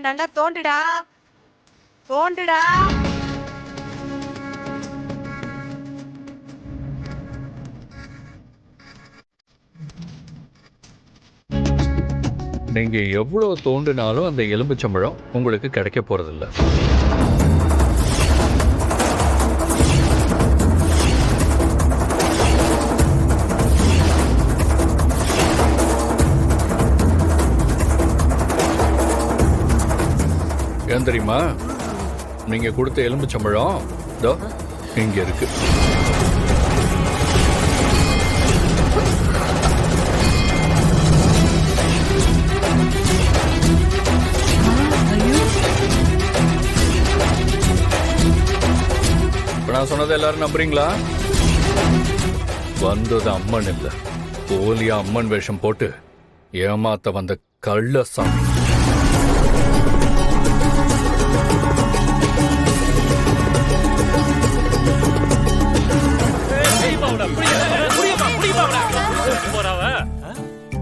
நல்லா தோண்டுடா தோண்டுடா. நீங்க எவ்வளவு தோண்டினாலும் அந்த எலும்புச்சம்பழம் உங்களுக்கு கிடைக்க போறதில்ல. ஏன் தெரியுமா? நீங்க கொடுத்த எலும்புச்சம்பழம் இதோ இங்க இருக்கு. நான் சொன்னதை எல்லாரும் நம்புறீங்களா? வந்தது அம்மன் இல்ல, போலியா அம்மன் வேஷம் போட்டு ஏமாத்த வந்த கள்ள சாமி.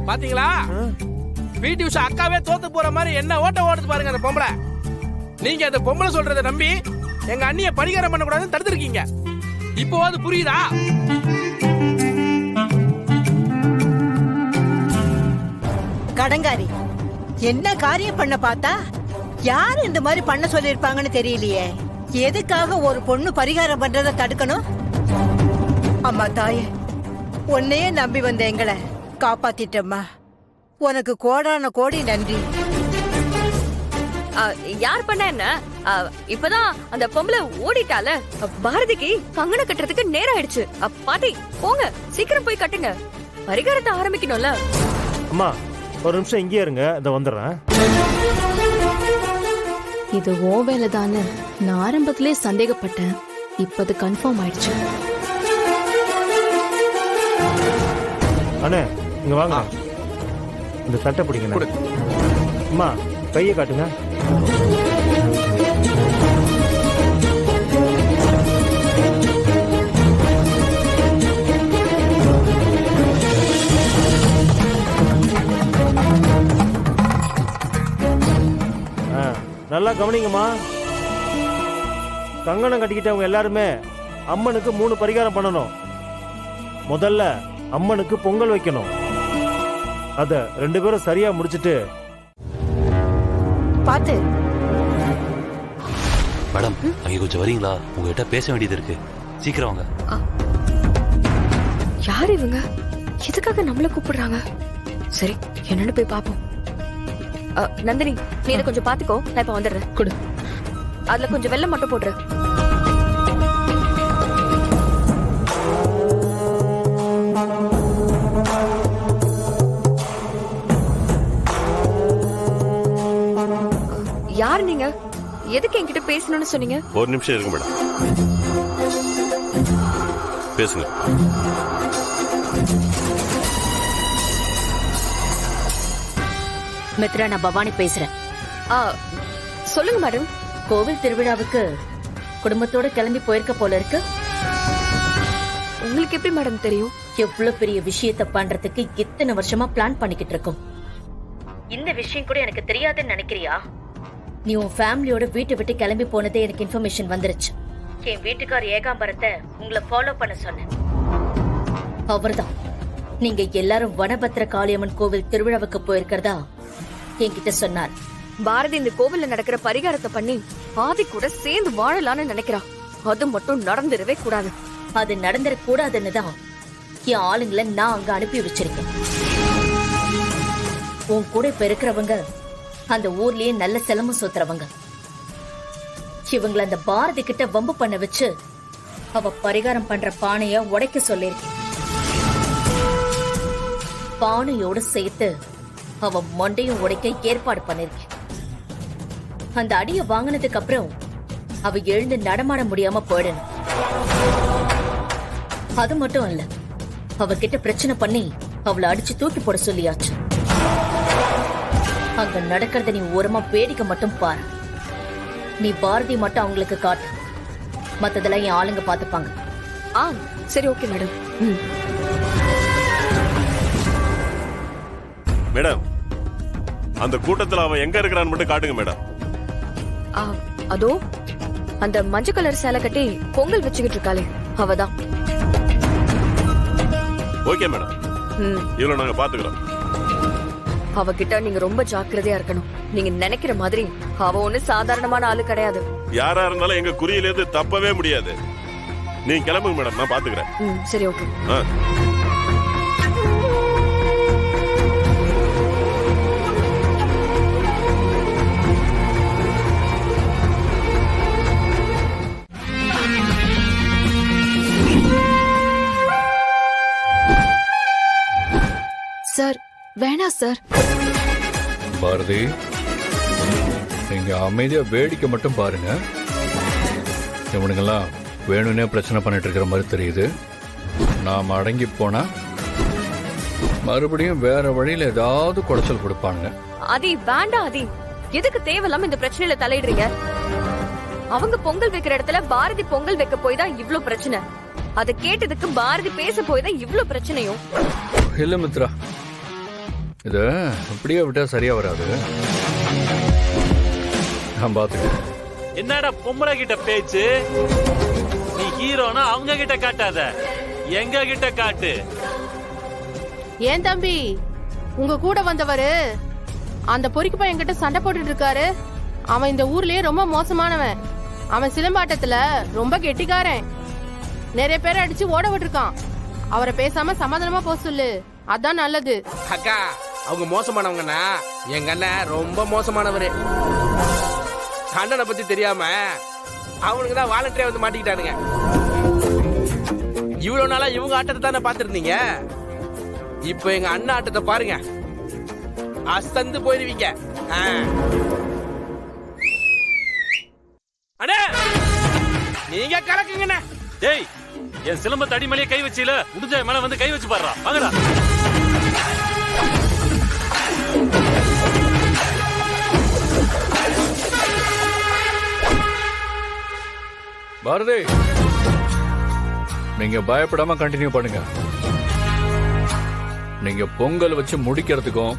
பாத்தீங்களா? பிடி உஷா அக்காவே தோத்து போற மாதிரி என்ன ஓட்ட ஓடுது பாருங்க அந்த பொம்பளை. நீங்க அந்த பொம்பளை சொல்றதை நம்பி எங்க அண்ணிய பரிகாரம் பண்ண கூடாதுன்னு தடுத்திருக்கீங்க. இப்போ அது புரியுதா? கடங்காரி, என்ன காரியம் பண்ண பார்த்தா யார் இந்த மாதிரி பண்ண சொல்லிருப்பாங்கன்னு தெரியலையே. எதுக்காக ஒரு பொண்ணு பரிகாரம் பண்றத தடுக்கணும்? அம்மா தாயே, உன்னையே நம்பி வந்த எங்களை காப்பாத்திட்டம்மா. உனக்கு கோடான கோடி நன்றி. யார் பண்ண என்ன? இப்பதான் அந்த பொம்பளை ஓடிட்டால. பாரதிக்கு கங்கண கட்டுறதுக்கு நேரம் ஆயிடுச்சு. பாட்டி போங்க, சீக்கிரம் போய் கட்டுங்க, பரிகாரத்தை ஆரம்பிக்கணும்ல. அம்மா ஒரு நிமிஷம் இங்கே இருங்க, இதை வந்துடுறேன். இது ஓ வேலை தானே. நான் ஆரம்பத்திலே சந்தேகப்பட்டேன், இப்பது கன்ஃபார்ம் ஆயிடுச்சு. அண்ணே இங்க வாங்க, இந்த சட்டை பிடிங்க. அம்மா கையை காட்டுங்க. நல்லா கவனிங்கம்மா. கங்கணம் கட்டிக்கிட்டவங்க எல்லாருமே அம்மனுக்கு 3 பரிகாரம் பண்ணணும். முதல்ல அம்மனுக்கு பொங்கல் வைக்கணும். அத 2 பேரும் சரியா முடிச்சிட்டு பாத்து. மேடம் அங்க கொஞ்சம் வரீங்களா? உங்ககிட்ட பேச வேண்டியது இருக்கு, சீக்கிரம் வாங்க. யார் இவங்க? எதுக்காக நம்மள கூப்பிடுறாங்க? சரி, என்னன்னு போய் பாப்போம். நந்தினி, நீ இதை கொஞ்சம் பாத்துக்கோ, நான் இப்ப வந்துடுறேன். கொடு. அதுல கொஞ்சம் வெல்லம் மட்டும் போடுற. யார் நீங்க? எதுக்கு என்கிட்ட பேசணும்னு சொன்னீங்க? ஒரு நிமிஷம் இருக்கு மேடம், பேசுங்க. மித்ரா, நான் பவானி பேசுறேன். சொல்லுங்க மேடம். கோவில் திருவிழாவுக்கு குடும்பத்தோட கிளம்பி போயிருக்க போல இருக்கு. உங்களுக்கு எப்படி மேடம் தெரியும்? எவ்வளவு பெரிய விஷயத்த பண்றதுக்கு இத்தனை வருஷமா பிளான் பண்ணிக்கிட்டு இருக்கோம். இந்த விஷயம் கூட எனக்கு தெரியாதுன்னு நினைக்கிறியா? நீ உன் ஃபேமிலியோட வீட்டை விட்டு கிளம்பி போனதே எனக்கு இன்ஃபர்மேஷன் வந்துருச்சு. என் வீட்டுக்கார் ஏகாம்பரத்தை உங்களை ஃபாலோ பண்ண சொன்னேன். அவர்தான் நீங்க எல்லாரும் வனபத்திர காளியம்மன் கோவில் திருவிழாவுக்கு போயிருக்கிறதா என்கிட்ட சொன்னார். பாரதி இந்த கோவில்ல நடக்கிற பரிகாரத்தை பண்ணி ஆதி கூட சேர்ந்து வாழலான்னு நினைக்கிறா. அது மட்டும் நடந்துடவே கூடாது. அது நடந்துடக்கூடாதுன்னு தான் என் ஆளுங்களை நான் அங்க அனுப்பி வச்சிருக்கேன். உன் கூட இப்ப இருக்கிறவங்க அந்த ஊர்லயே நல்ல செலமம் சுத்துறவங்க. இவங்களை அந்த பாரதி கிட்ட வம்பு பண்ண வச்சு அவ பரிகாரம் பண்ற பானைய உடைக்க சொல்லிருக்கேன். பானையோட சேர்த்து அவ மண்டையும் உடைக்க ஏற்பாடு பண்ணிருக்கேன். அந்த அடிய வாங்கினதுக்கு அப்புறம் அவ எழுந்து நடமாட முடியாம போயிடணும். அது மட்டும் இல்ல, அவகிட்ட பிரச்சனை பண்ணி அவளை அடிச்சு தூக்கி போட சொல்லியாச்சு. அங்க நடக்கிறத நீ ஓரமா வேடிக்கை மட்டும் பாரு. நீ பாரதி மட்டும் அவங்களுக்கு காட்டு, மத்ததெல்லாம் என் ஆளுங்க பாத்துப்பாங்க. சரி, ஓகே மேடம். மேடம், அந்த கூட்டத்துல அவன் எங்க இருக்கிறான்னு மட்டும் காட்டுங்க மேடம். ஆ, அதோ அந்த மஞ்சள் கலர் சேலை கட்டி பொங்கல் வச்சுக்கிட்டு இருக்காளே அவதான். ஓகே மேடம், ம், இவ்வளவு நாங்க பாத்துக்கிறோம். அவகிட்ட நீங்க ரொம்ப ஜாக்கிரதையா இருக்கணும். நீங்க நினைக்கிற மாதிரி அவ ஒண்ணு சாதாரணமான ஆளு கிடையாது. யாரா இருந்தாலும் எங்க குறியில இருந்து தப்பவே முடியாது. நீங்க கிளம்புங்க மேடம், நான் பாத்துக்கிறேன். ம், சரி, ஓகே. ஆ. சார் வேணாம் சார். பாரதி, நீங்க அமைதியா வேடிக்கை மட்டும் பாருங்க. இவனுங்கெல்லாம் வேணும்னே பிரச்சனை பண்ணிட்டு இருக்கிற மாதிரி தெரியுது. நாம அடங்கி போனா மறுபடியும் வேற வழியில ஏதாவது குடைச்சல் கொடுப்பானுங்க. அதி வேண்டாம். அதி எதுக்கு தேவையில்லாம இந்த பிரச்சனையில தலையிடுறீங்க? அவங்க பொங்கல் வைக்கிற இடத்துல பாரதி பொங்கல் வைக்க போய் தான் இவ்ளோ பிரச்சனை. அதை கேட்டதுக்கு பாரதி பேச போய் தான் இவ்ளோ பிரச்சனையும். இல்ல மித்ரா, இது இப்படியே விட்டா சரியா வராது. நான் பாத்துக்கிறேன். என்னடா பொம்பளை கிட்ட பேச்சு? நீ ஹீரோனா அவங்க கிட்ட காட்டாத, எங்க கிட்ட காட்டு. ஏன் தம்பி, உங்க கூட வந்தவரு அந்த பொறிக்கு பையன் கிட்ட சண்டை போட்டுட்டு இருக்காரு. அவன் இந்த ஊர்லயே ரொம்ப மோசமானவன். அவன் சிலம்பாட்டத்துல ரொம்ப கெட்டிக்காரன். நிறைய பேரை அடிச்சு ஓட விட்டுருக்கான். அவரை பேசாம சமாதானமா போக சொல்லு, அதான் நல்லது. அக்கா, அவங்க மோசமானவங்கன்னா எங்க அண்ணன் ரொம்ப மோசமானவரு. அண்ணனை பத்தி தெரியாம அவனுக்கு தான் வாலண்டியரா வந்து மாட்டிக்கிட்டானுங்க. இவ்வளவு நாளா இவங்க ஆட்டத்தை தானே பாத்துருந்தீங்க. இப்ப எங்க அண்ணன் ஆட்டத்தை பாருங்க, அசந்து போயிருவீங்க. அண்ணே, நீங்க கலக்குங்கண்ணே. டேய், என் சிலம்பத்தை அடிமலையே கை வச்சில, முடிஞ்ச மேல வந்து கை வச்சு பாடுறா. வாங்கடா. பாரதி, நீங்க பயப்படாம கண்டினியூ பண்ணுங்க. நீங்க பொங்கல் வச்சு முடிக்கிறதுக்கும்